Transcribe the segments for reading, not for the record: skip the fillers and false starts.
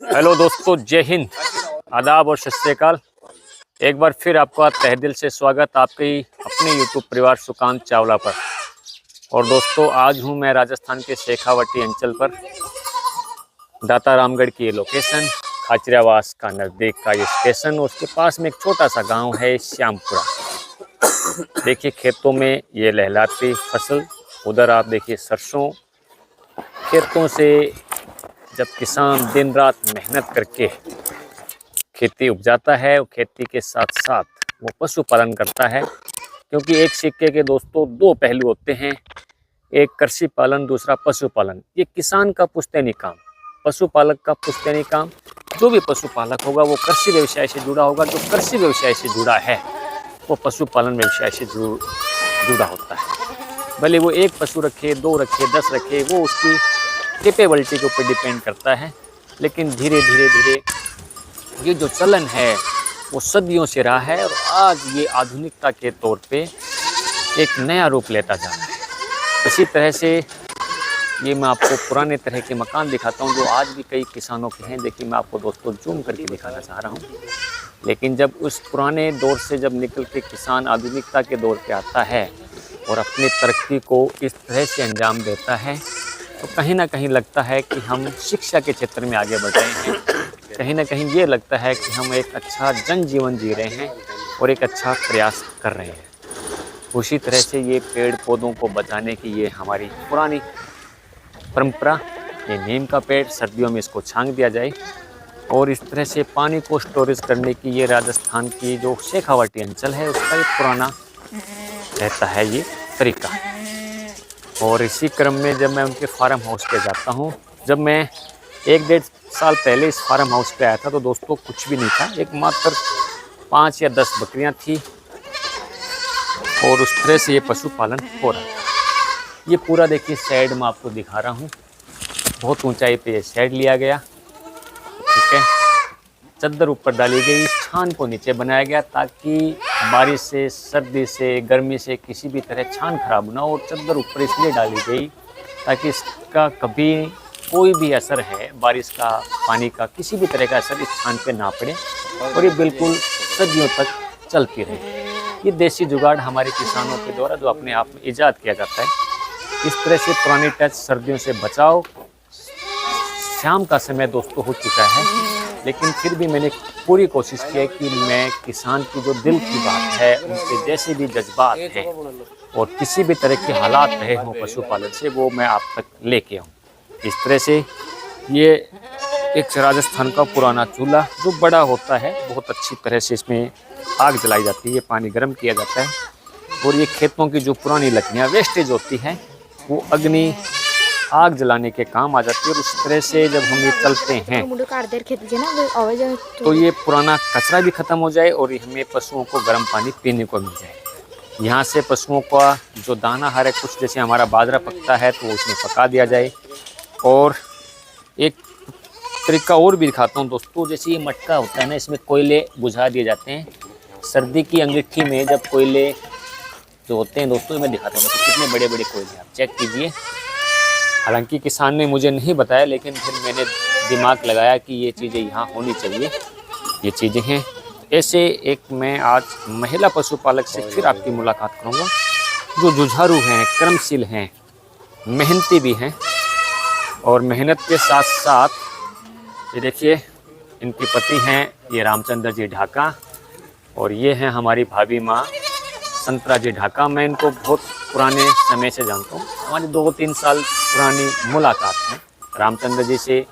Hello दोस्तों, जय हिंद, आदाब और सत श्री अकाल। एक बार फिर आपका तहे दिल से स्वागत आपके अपने यूट्यूब परिवार सुकांत चावला पर। और दोस्तों, आज हूं मैं राजस्थान के शेखावाटी अंचल पर। दाता रामगढ़ की ये लोकेशन, खाचरियावास का नज़दीक का ये स्टेशन, उसके पास में एक छोटा सा गांव है श्यामपुरा। देखिए खेतों में ये लहलाती फसल, उधर आप देखिए सरसों। खेतों से जब किसान दिन रात मेहनत करके खेती उपजाता है, और खेती के साथ साथ वो पशुपालन करता है, क्योंकि एक सिक्के के दोस्तों दो पहलू होते हैं, एक कृषि पालन, दूसरा पशुपालन। ये किसान का पुश्तैनी काम, पशुपालक का पुश्तैनी काम। जो भी पशुपालक होगा वो कृषि व्यवसाय से जुड़ा होगा, जो कृषि व्यवसाय से जुड़ा है वो पशुपालन व्यवसाय से जुड़ा होता है। भले वो एक पशु रखे, दो रखे, 10 रखे, वो उसकी कैपेबिलिटी के ऊपर डिपेंड करता है। लेकिन धीरे धीरे ये जो चलन है वो सदियों से रहा है, और आज ये आधुनिकता के तौर पे एक नया रूप लेता जा रहा है। इसी तरह से ये मैं आपको पुराने तरह के मकान दिखाता हूँ, जो आज भी कई किसानों के हैं। देखिए मैं आपको दोस्तों जूम करके दिखाना चाह रहा हूँ। लेकिन जब उस पुराने दौर से जब निकल के किसान आधुनिकता के दौर पे आता है और अपनी तरक्की को इस तरह से अंजाम देता है, तो कहीं ना कहीं लगता है कि हम शिक्षा के क्षेत्र में आगे बढ़ रहे हैं। कहीं ना कहीं ये लगता है कि हम एक अच्छा जनजीवन जी रहे हैं और एक अच्छा प्रयास कर रहे हैं। उसी तरह से ये पेड़ पौधों को बचाने की ये हमारी पुरानी परंपरा, ये नीम का पेड़, सर्दियों में इसको छांग दिया जाए, और इस तरह से पानी को स्टोरेज करने की ये राजस्थान की जो शेखावाटी अंचल है उसका एक पुराना रहता है ये तरीका। और इसी क्रम में जब मैं उनके फार्म हाउस पे जाता हूँ, जब मैं 1-1.5 साल पहले इस फार्म हाउस पे आया था तो दोस्तों कुछ भी नहीं था, एक मात्र 5 या 10 बकरियाँ थी, और उस तरह से ये पशुपालन हो रहा है। ये पूरा देखिए शेड मैं आपको दिखा रहा हूँ, बहुत ऊंचाई पे ये शेड लिया गया, ठीक है। चद्दर ऊपर डाली गई, छान को नीचे बनाया गया, ताकि बारिश से, सर्दी से, गर्मी से किसी भी तरह छान खराब ना हो। और चद्दर ऊपर इसलिए डाली गई ताकि इसका कभी कोई भी असर है, बारिश का, पानी का, किसी भी तरह का असर इस छान पे ना पड़े, और ये बिल्कुल सदियों तक चलती रहे। ये देसी जुगाड़ हमारे किसानों के द्वारा जो अपने आप में ईजाद किया जाता है। इस तरह से पुरानी टच, सर्दियों से बचाव। शाम का समय दोस्तों हो चुका है, लेकिन फिर भी मैंने पूरी कोशिश की है कि मैं किसान की जो दिल की बात है, उनके जैसे भी जज्बात हैं और किसी भी तरह के हालात रहे हों पशुपालन से, वो मैं आप तक लेके आऊँ। इस तरह से ये एक राजस्थान का पुराना चूल्हा जो बड़ा होता है, बहुत अच्छी तरह से इसमें आग जलाई जाती है, पानी गर्म किया जाता है, और ये खेतों की जो पुरानी लकड़ियाँ वेस्टेज होती हैं वो अग्नि आग जलाने के काम आ जाती है। और उस तरह से जब हम ये चलते हैं तो ये पुराना कचरा भी ख़त्म हो जाए और हमें पशुओं को गर्म पानी पीने को मिल जाए। यहाँ से पशुओं का जो दाना है, कुछ जैसे हमारा बाजरा पकता है तो उसमें पका दिया जाए। और एक तरीका और भी दिखाता हूँ दोस्तों, जैसे ये मटका होता है ना, इसमें कोयले बुझा दिए जाते हैं। सर्दी की अंगीठी में जब कोयले जो होते हैं दोस्तों, मैं दिखाता हूँ तो कितने बड़े बड़े कोयले, आप चेक कीजिए। हालांकि किसान ने मुझे नहीं बताया, लेकिन फिर मैंने दिमाग लगाया कि ये चीज़ें यहाँ होनी चाहिए, ये चीज़ें हैं। ऐसे एक मैं आज महिला पशुपालक से फिर आपकी मुलाकात करूँगा, जो जुझारू हैं, कर्मशील हैं, मेहनती भी हैं, और मेहनत के साथ साथ ये देखिए इनके पति हैं ये रामचंद्र जी ढाका, और ये हैं हमारी भाभी माँ संतरा जी ढाका। मैं इनको बहुत पुराने समय से जानता हूँ, हमारी 2-3 साल पुरानी मुलाकात है रामचंद्र जी से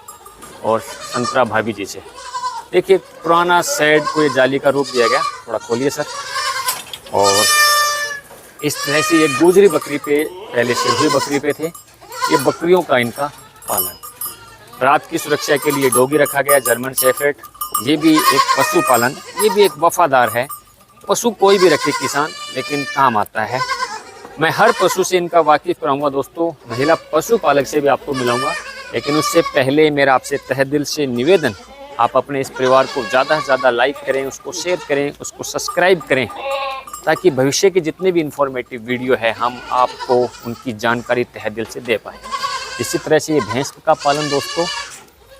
और संतरा भाभी जी से। देखिए पुराना शेड को ये जाली का रूप दिया गया, थोड़ा खोलिए सर। और इस तरह से ये गुजरी बकरी पे, पहले सिरहुई बकरी पे थे, ये बकरियों का इनका पालन। रात की सुरक्षा के लिए डॉगी रखा गया, जर्मन शेफर्ड। ये भी एक पशुपालन, ये भी एक वफादार है। पशु कोई भी रखे किसान, लेकिन काम आता है। मैं हर पशु से इनका वाकिफ कराऊंगा दोस्तों, महिला पशुपालक से भी आपको मिलाऊंगा। लेकिन उससे पहले मेरा आपसे तहे दिल से निवेदन, आप अपने इस परिवार को ज़्यादा से ज़्यादा लाइक करें, उसको शेयर करें, उसको सब्सक्राइब करें, ताकि भविष्य के जितने भी इन्फॉर्मेटिव वीडियो है हम आपको उनकी जानकारी तहे दिल से दे पाएँ। इसी तरह से ये भैंस का पालन दोस्तों,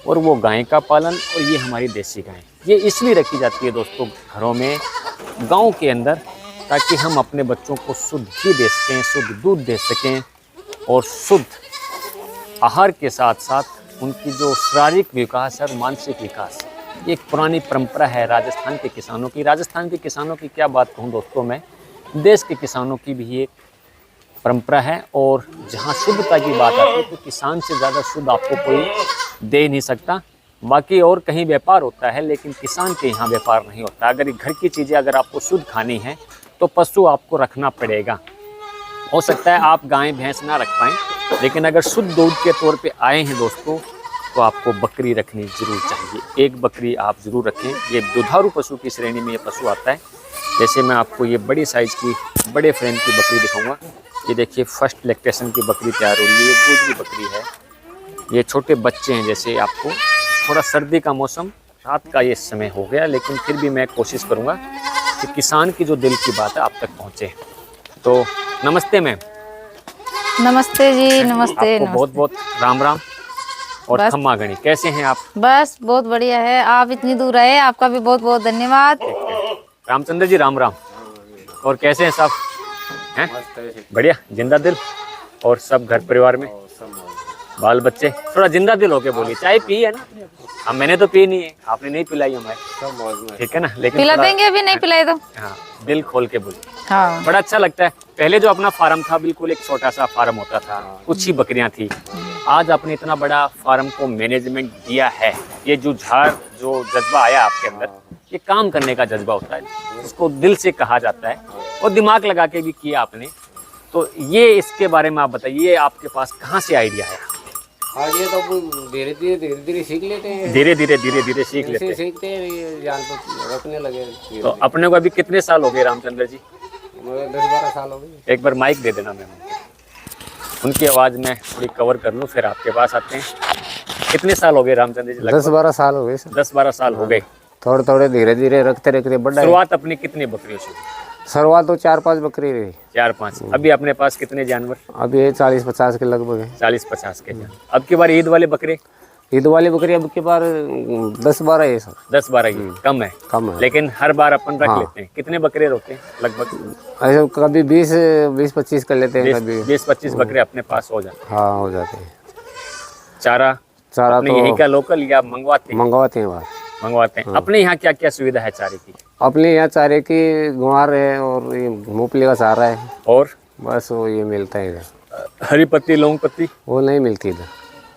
और वो गाय का पालन, और ये हमारी देसी गाय। ये इसलिए रखी जाती है दोस्तों घरों में, गांव के अंदर, ताकि हम अपने बच्चों को शुद्ध घी दे सकें, शुद्ध दूध दे सकें, और शुद्ध आहार के साथ साथ उनकी जो शारीरिक विकास और मानसिक विकास, ये एक पुरानी परंपरा है राजस्थान के किसानों की। राजस्थान के किसानों की क्या बात कहूँ दोस्तों मैं, देश के किसानों की भी एक परंपरा है। और जहाँ शुद्धता की बात आती है तो किसान से ज़्यादा शुद्ध आपको कोई दे नहीं सकता। बाकी और कहीं व्यापार होता है, लेकिन किसान के यहाँ व्यापार नहीं होता। अगर घर की चीज़ें अगर आपको शुद्ध खानी है तो पशु आपको रखना पड़ेगा। हो सकता है आप गाय भैंस ना रख पाएँ, लेकिन अगर शुद्ध दूध के तौर पे आए हैं दोस्तों, तो आपको बकरी रखनी जरूर चाहिए। एक बकरी आप ज़रूर रखें। ये दुधारू पशु की श्रेणी में ये पशु आता है। जैसे मैं आपको ये बड़ी साइज़ की, बड़े फ्रेम की बकरी दिखाऊंगा। ये देखिए फर्स्ट लैक्टेशन की बकरी तैयार हो रही है। ये गुजरी बकरी है। ये छोटे बच्चे हैं। जैसे आपको थोड़ा सर्दी का मौसम, रात का ये समय हो गया, लेकिन फिर भी मैं कोशिश करूँगा कि किसान की जो दिल की बात है आप तक पहुँचे। तो नमस्ते मैम। नमस्ते जी। नमस्ते। आपको बहुत बहुत राम राम और खम्मा गणी। कैसे हैं आप? बस बहुत बढ़िया है। आप इतनी दूर आए, आपका भी बहुत बहुत धन्यवाद। रामचंद्र जी राम राम। और कैसे हैं साहब? हैं बढ़िया, जिंदा दिल। और सब घर परिवार में बाल बच्चे थोड़ा जिंदा दिल होके बोलिए। चाय पी है ना? हाँ, मैंने तो पी नहीं है, आपने नहीं पिलाई हमारे, ठीक है ना? लेकिन पिला देंगे, अभी नहीं पिलाए तो। हाँ, दिल खोल के बोलिए। हाँ, बड़ा अच्छा लगता है। पहले जो अपना फार्म था, बिल्कुल एक छोटा सा फार्म होता था, कुछ ही बकरियां थी। आज आपने इतना बड़ा फार्म को मैनेजमेंट दिया है। ये जो जो जज्बा आया आपके अंदर, ये काम करने का जज्बा होता है, इसको दिल से कहा जाता है, और दिमाग लगा के भी किया आपने। तो ये इसके बारे में आप बताइए, आपके पास कहाँ से आइडिया है? हाँ, ये तो धीरे धीरे सीख लेते हैं। धीरे धीरे सीख लेते हैं। सीखते हैं, ये जान तो रखने लगे। तो अपने को अभी कितने साल हो गए रामचंद्र जी? 10-12 साल हो गए। एक बार माइक दे देना मैम, उनकी आवाज़ में थोड़ी कवर कर लूँ, फिर आपके पास आते हैं। कितने साल हो गए रामचंद्र जी? 10-12 साल हो गए। 10-12 साल हो गए। थोड़े थोड़े धीरे धीरे रखते रखते बड़ा। शुरुआत अपनी कितनी बकरियों से? शुरुआत तो 4-5 बकरी रही। 4-5। अभी अपने पास कितने जानवर? अभी 40-50 के लगभग है। 40-50 के जानवर। अब की बार ईद वाले बकरे? ईद वाली बकरी अब की बार 10-12 है सर। 10-12 ही कम है। कम है, लेकिन हर बार अपन रख लेते हैं। कितने बकरे रहते हैं लगभग? ऐसे कभी 20-25 कर लेते हैं, कभी 20-25 बकरे अपने पास हो जाते हैं। हाँ, हो जाते हैं। चारा तो यही का लोकल या मंगवाते मंगवाते हैं? मंगवाते हैं। अपने यहाँ क्या क्या सुविधा है चारे की? अपने यहाँ चारे की गुआर है, और ये मूंगफली का चारा है, और बस वो ये मिलता है इधर। हरी पत्ती, लौंग पत्ती वो नहीं मिलती इधर।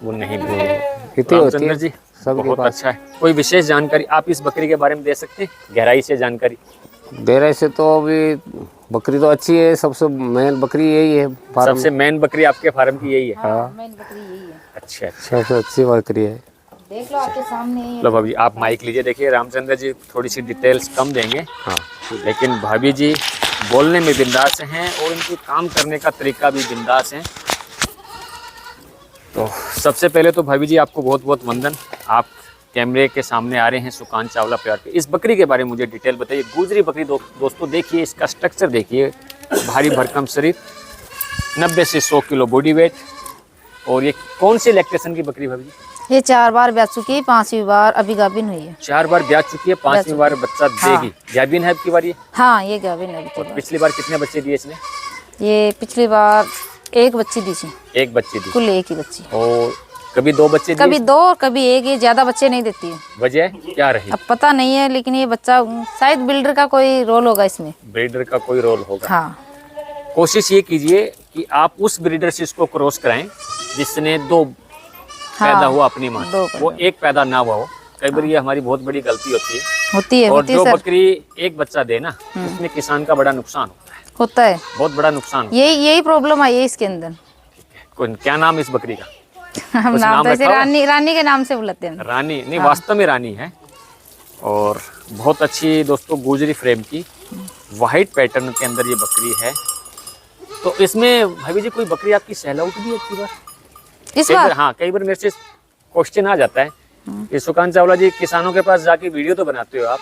वो नहीं मिलती। कितनी होती है जी सबके बहुत पास। अच्छा है। कोई विशेष जानकारी आप इस बकरी के बारे में दे सकते हैं, गहराई से जानकारी? देर से तो अभी बकरी तो अच्छी है, सबसे मेन बकरी यही है। सबसे मेन बकरी आपके फार्म की यही है? हाँ, मेन बकरी यही है। अच्छा, सबसे अच्छी बकरी है। देख लो आपके सामने। लो भाभी, आप माइक लीजिए। देखिए रामचंद्र जी थोड़ी सी डिटेल्स कम देंगे, हाँ, लेकिन भाभी जी बोलने में बिंदास हैं, और इनकी काम करने का तरीका भी बिंदास है। तो सबसे पहले तो भाभी जी आपको बहुत बहुत वंदन। आप कैमरे के सामने आ रहे हैं सुकांत चावला परिवार पे। इस बकरी के बारे में मुझे डिटेल बताइए। गुजरी बकरी दोस्तों देखिए, इसका स्ट्रक्चर देखिए, भारी भरकम शरीर, 90 से 100 किलो बॉडी वेट। और ये कौन सी लैक्टेशन की बकरी भाभी जी? ये 4 बार ब्याह चुकी है, 5वीं बार अभी गाभिन हुई है। 4 बार ब्याह चुकी है, 5वीं बार बच्चा देगी। गाभिन है अब की बार ये? हाँ, ये गाभिन है। और पिछली बार कितने बच्चे दिए इसने? ये पिछली बार एक बच्ची दी थी। एक बच्ची दी। कुल एक ही बच्ची। और कभी 2 बच्चे दिए? कभी 2 और कभी 1। ये ज्यादा बच्चे नहीं देती है। वजह क्या रही? अब पता नहीं है, लेकिन ये बच्चा शायद बिल्डर का कोई रोल होगा इसमें। ब्रीडर का कोई रोल होगा। हाँ, कोशिश ये कीजिए कि आप उस ब्रीडर से इसको क्रॉस कराएं जिसने 2 पैदा हुआ अपनी मां, वो एक पैदा ना हुआ हो। कई बार ये हमारी बहुत बड़ी गलती होती है। और जो बकरी एक बच्चा दे ना, उसमें किसान का बड़ा नुकसान होता है। बहुत बड़ा नुकसान। यही प्रॉब्लम आई है इसके अंदर। क्या नाम इस बकरी का? हम नाम तो ऐसे रानी के नाम से बुलाते हैं। रानी नहीं, वास्तव में रानी है। और बहुत अच्छी दोस्तों गुजरी फ्रेम की वाइट पैटर्न के अंदर ये बकरी है। तो इसमें भाभी जी कोई बकरी आपकी सेल आउट भी है की बार? इस बार? हाँ, कई बार मेरे से क्वेश्चन आ जाता है कि सुकांत चावला जी किसानों के पास जाके वीडियो तो बनाते हो आप,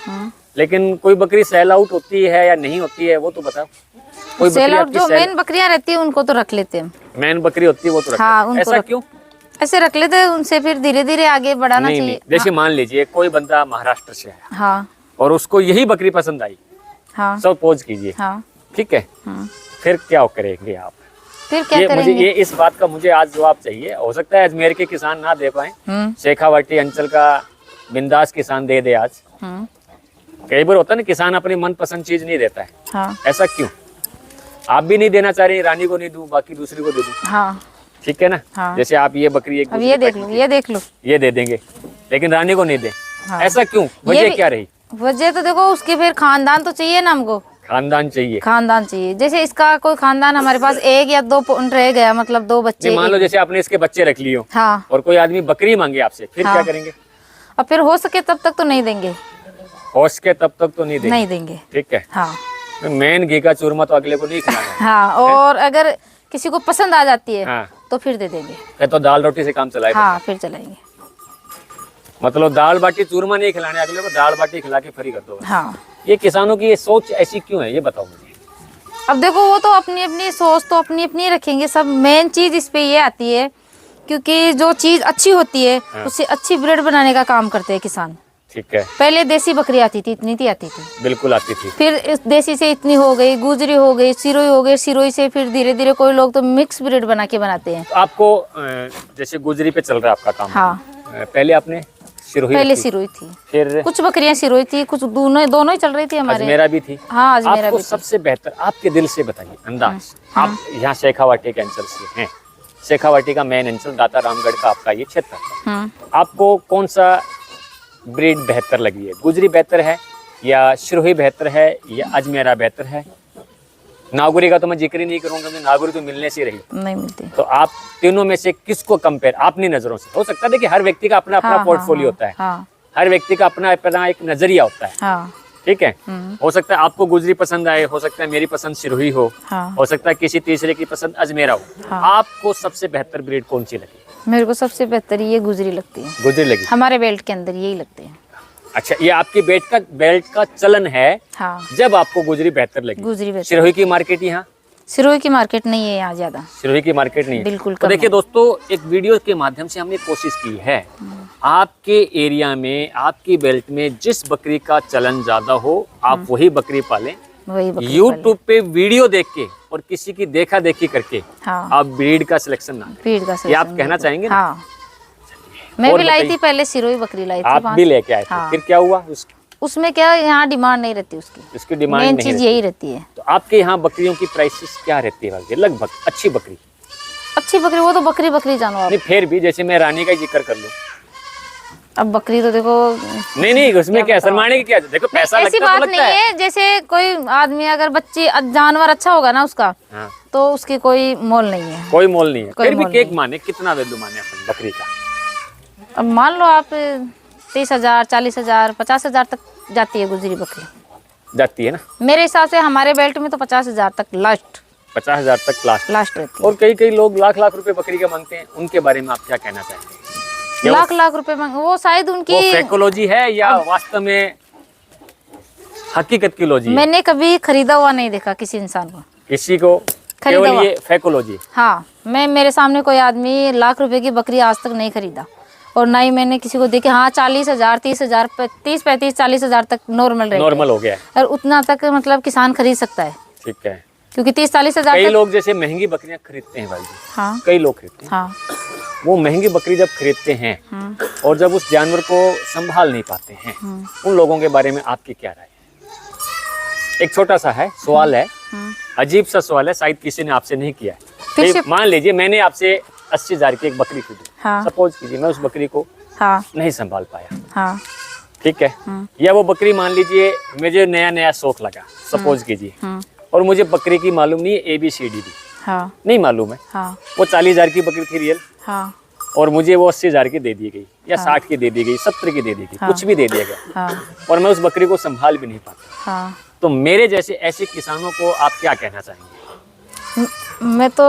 लेकिन कोई बकरी सेल आउट होती है या नहीं होती है वो तो बताओ। सेल आउट जो मेन बकरियां रहती है उनको तो रख लेते हैं। मेन बकरी होती है वो तो रख हाँ, लेते हैं। ऐसा क्यों? ऐसे रख लेते, उनसे फिर धीरे धीरे आगे बढ़ाना नहीं, चाहिए। जैसे मान लीजिए कोई बंदा महाराष्ट्र से आया हाँ और उसको यही बकरी पसंद आई, हाँ सपोज कीजिए, हाँ। ठीक है, फिर क्या करेंगे आप? फिर क्या ये मुझे करेंगे? ये इस बात का मुझे आज जवाब चाहिए। हो सकता है अजमेर के किसान ना दे पाए, शेखावाटी अंचल का बिंदास किसान दे दे आज। कई बार होता है ना, किसान अपनी मनपसंद चीज नहीं देता है। हाँ ऐसा क्यों? आप भी नहीं देना चाह रही, रानी को नहीं दूं, बाकी दूसरी को दे दूं, हाँ ठीक है ना? हाँ। जैसे आप ये बकरी एक अब ये देख लो, ये देख लो, ये दे देंगे, लेकिन रानी को नहीं दे। हाँ। ऐसा क्यों? ये वजह भी- क्या रही? वजह तो देखो, उसके फिर खानदान तो चाहिए ना हमको, खानदान चाहिए। खानदान चाहिए। जैसे इसका कोई खानदान हमारे पास 1 या 2 पॉइंट रह गया, मतलब 2 बच्चे। नहीं, मान लो जैसे आपने इसके बच्चे रख लिए हो हाँ, और कोई आदमी बकरी मांगे आपसे, फिर हाँ। क्या करेंगे? और फिर हो सके तब तक तो नहीं देंगे, होश के तब तक तो नहीं देंगे, नहीं देंगे। ठीक है। हाँ मेन घी का चूरमा तो अगले को नहीं खिलाना है। हाँ, और अगर किसी को पसंद आ जाती है हाँ, तो फिर दे देंगे। फिर तो दाल रोटी से काम चलाएगा। हाँ, फिर चलाएंगे। मतलब दाल बाटी चूरमा नहीं खिलाने अगले को, दाल बाटी खिला के फ्री कर दो। हाँ, ये किसानों की ये सोच ऐसी क्यों है, ये बताओ मुझे। अब देखो, वो तो अपनी अपनी सोच तो अपनी अपनी रखेंगे सब। मेन चीज इस पे ये आती है, क्योंकि जो चीज अच्छी होती है उससे अच्छी ब्रेड बनाने का काम करते हैं किसान। ठीक है, पहले देसी बकरी आती थी, इतनी थी आती थी, बिल्कुल आती थी। फिर इस देसी से इतनी हो गई, गुजरी हो गई, सिरोई हो गई, सिरोई से फिर धीरे धीरे कोई लोग तो मिक्स ब्रीड बना के बनाते हैं। तो आपको जैसे गुजरी पे चल रहा है आपका काम। हाँ, पहले आपने सिरोही पहले रखी, सिरोई थी, फिर कुछ बकरियां सिरोई थी, कुछ दोनों ही चल रही थी हमारे। अजमेरा भी थी। हाँ, अजमेरा आपको भी थी। सबसे बेहतर आपके दिल से बताइए, अंदाज। आप यहाँ शेखावाटी के अंचल से हैं, शेखावाटी का मेन अंचल दाता रामगढ़ का आपका ये क्षेत्र है। आपको कौन सा ब्रीड बेहतर लगी है? गुजरी बेहतर है या सिरोही बेहतर है या अजमेरा बेहतर है? नागौरी का तो मैं जिक्र ही नहीं करूंगा, क्योंकि नागौरी तो मिलने से रही नहीं मिलती। तो आप तीनों में से किसको कंपेयर अपनी नजरों से? हो सकता है देखिए, हर व्यक्ति का अपना अपना हाँ, पोर्टफोलियो होता है, हाँ हर व्यक्ति का अपना अपना एक नजरिया होता है, हाँ ठीक है। हो सकता है आपको गुजरी पसंद आए, हो सकता है मेरी पसंद सिरोही हो, हाँ। हो सकता है किसी तीसरे की पसंद अजमेरा हो। हाँ। आपको सबसे बेहतर ब्रीड कौन सी लगी? मेरे को सबसे बेहतर ये गुजरी लगती है, गुजरी लगी। हमारे बेल्ट के अंदर यही लगते हैं। अच्छा, ये आपकी बेल्ट का चलन है, हाँ, जब आपको गुजरी बेहतर लगी। गुजरी बेहतर। सिरोही की मार्केट यहाँ, सिरोही की मार्केट नहीं है यहाँ ज्यादा, सिरोही की मार्केट नहीं है। बिल्कुल तो कम देखिए है। दोस्तों, एक वीडियो के माध्यम से हमने कोशिश की है, आपके एरिया में आपकी बेल्ट में जिस बकरी का चलन ज्यादा हो आप वही बकरी पालें। वही बकरी यूट्यूब पे वीडियो देख के और किसी की देखा देखी करके हाँ, आप ब्रीड का सिलेक्शन ना करें। ब्रीड का ये आप selection कहना बिल्कुल। चाहेंगे ना? हाँ, मैं और भी लाई बताइए। थी पहले, सिरोही बकरी लाई थी आप वहाँ भी से। लेके आए थे, हाँ। फिर क्या हुआ? उसमें क्या, यहाँ डिमांड नहीं रहती उसकी, उसकी डिमांड मेन नहीं चीज रहती। यही रहती है। तो आपके यहाँ बकरियों की प्राइसेस क्या रहती है भाई? लगभग अच्छी बकरी? अच्छी बकरी वो तो बकरी बकरी जानो आप। नहीं, फिर भी जैसे मैं रानी का जिक्र कर लूं। अब बकरी तो देखो, नहीं, उसमें क्या शर्माने की क्या? देखो पैसा ऐसी लगता बात तो नहीं लगता है। है। जैसे कोई आदमी अगर बच्ची जानवर अच्छा होगा ना उसका, हाँ, तो उसकी कोई मोल नहीं है। कोई मोल नहीं है। कोई फिर भी मोल केक नहीं। माने, कितना वैल्यू माने अपन बकरी का? अब मान लो आप 30,000, 40,000, 50,000 तक जाती है गुजरी बकरी, जाती है ना? मेरे हिसाब से। हमारे बेल्ट में तो 50,000 तक लास्ट 50,000 तक लास्ट। लास्ट रहती है। और कई लोग लाख रुपए बकरी का मांगते हैं, उनके बारे में आप क्या कहना चाहेंगे? क्या लाख रुपए मांग, वो शायद उनकी, वो फेकोलॉजी है या वास्तव में हकीकत की लॉजी है? मैंने कभी खरीदा हुआ नहीं देखा किसी इंसान को, किसी को खरीदा केवल हुआ। ये फेकोलॉजी। हाँ, मेरे सामने कोई आदमी लाख रुपए की बकरी आज तक नहीं खरीदा, और ना ही मैंने किसी को देखा। हाँ, 40,000, 30,000, 30, 35, 40,000 तक नॉर्मल नॉर्मल हो गया है, और उतना तक मतलब किसान खरीद सकता है, ठीक है। क्योंकि 30-40,000 कई तक। लोग जैसे महंगी बकरियां खरीदते हैं भाई जी, हाँ कई लोग खरीदते हैं। हाँ वो महंगी बकरी जब खरीदते हैं और जब उस जानवर को संभाल नहीं पाते हैं, उन लोगों के बारे में आपकी क्या राय है? एक छोटा सा है सवाल है, अजीब सा सवाल है, शायद किसी ने आपसे नहीं किया है। फिर मान लीजिए मैंने आपसे 80,000 की एक बकरी खरीदी, हाँ सपोज कीजिए मैं उस बकरी को हाँ नहीं संभाल पाया, हाँ ठीक है, या वो बकरी मान लीजिए मुझे नया शौक लगा, सपोज कीजिए, और मुझे बकरी की मालूम नहीं है ABCD भी हाँ नहीं मालूम है, हाँ वो 40,000 की बकरी थी रियल, हाँ और मुझे वो 80,000 की दे दी गई या 60 की दे दी गई, 70 की दे दी गई, कुछ भी दे दिया गया, हाँ और मैं उस बकरी को संभाल भी नहीं पाता, हाँ। तो मेरे जैसे ऐसे किसानों को आप क्या कहना चाहेंगे? मैं तो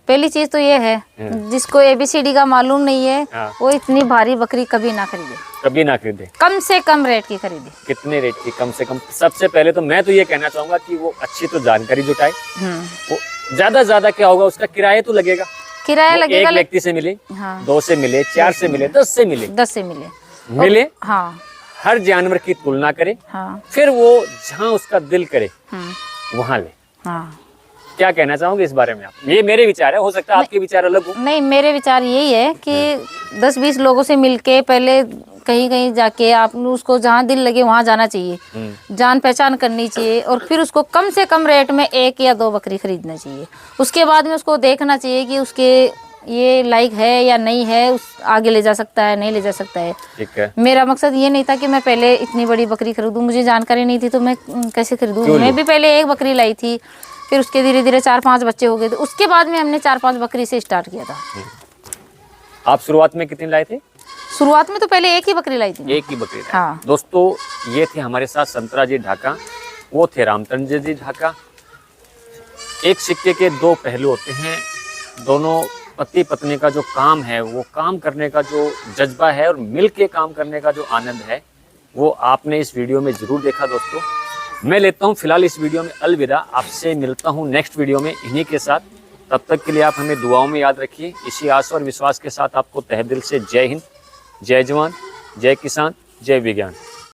पहली चीज तो ये है, जिसको ABCD का मालूम नहीं है, हाँ। वो इतनी भारी बकरी कभी ना खरीदे, कभी ना खरीदे। कम से कम रेट की खरीदे। कितने रेट की? कम से कम सबसे पहले तो मैं तो ये कहना चाहूंगा कि वो अच्छी तो जानकारी जुटाए, वो ज्यादा क्या होगा, उसका किराया तो लगेगा, किराया वो लगेगा एक व्यक्ति से मिले, हाँ 2 से मिले, 4 से मिले, 10 से मिले, 10 से मिले मिले, हाँ हर जानवर की तुलना करे, हाँ फिर वो जहाँ उसका दिल करे वहां ले। हाँ। क्या कहना चाहोगे इस बारे में आप? ये मेरे विचार है, हो सकता है आपके विचार अलग हो। नहीं, मेरे विचार यही है कि 10-20 लोगों से मिलके पहले कहीं कहीं जाके आप उसको जहाँ दिल लगे वहाँ जाना चाहिए, जान पहचान करनी चाहिए, और फिर उसको कम से कम रेट में 1 या 2 बकरी खरीदना चाहिए। उसके बाद में उसको देखना चाहिए कि उसके ये लायक है या नहीं है, उस आगे ले जा सकता है नहीं ले जा सकता है। ठीक है। मेरा मकसद ये नहीं था कि मैं पहले इतनी बड़ी बकरी खरीदूं, मुझे जानकारी नहीं थी तो मैं कैसे खरीदूं। मैं भी पहले 1 बकरी लाई थी, फिर उसके धीरे धीरे 4-5 बच्चे हो गए थे, उसके बाद में हमने 4-5 बकरी से स्टार्ट किया था। आप शुरुआत में कितनी लाए थे? शुरुआत में तो पहले 1 ही बकरी लाई थी। 1 ही बकरी लाए। हाँ। दोस्तों, ये थे हमारे साथ संतरा जी ढाका, वो थे रामचंद्र जी ढाका। एक सिक्के के 2 पहलू होते हैं। दोनों पति पत्नी का जो काम है, वो काम करने का जो जज्बा है और मिल के काम करने का जो आनंद है, वो आपने इस वीडियो में जरूर देखा। दोस्तों, मैं लेता हूँ फिलहाल इस वीडियो में अलविदा। आपसे मिलता हूँ नेक्स्ट वीडियो में इन्हीं के साथ। तब तक के लिए आप हमें दुआओं में याद रखिए। इसी आशा और विश्वास के साथ आपको तहे दिल से जय हिंद, जय जवान, जय किसान, जय विज्ञान।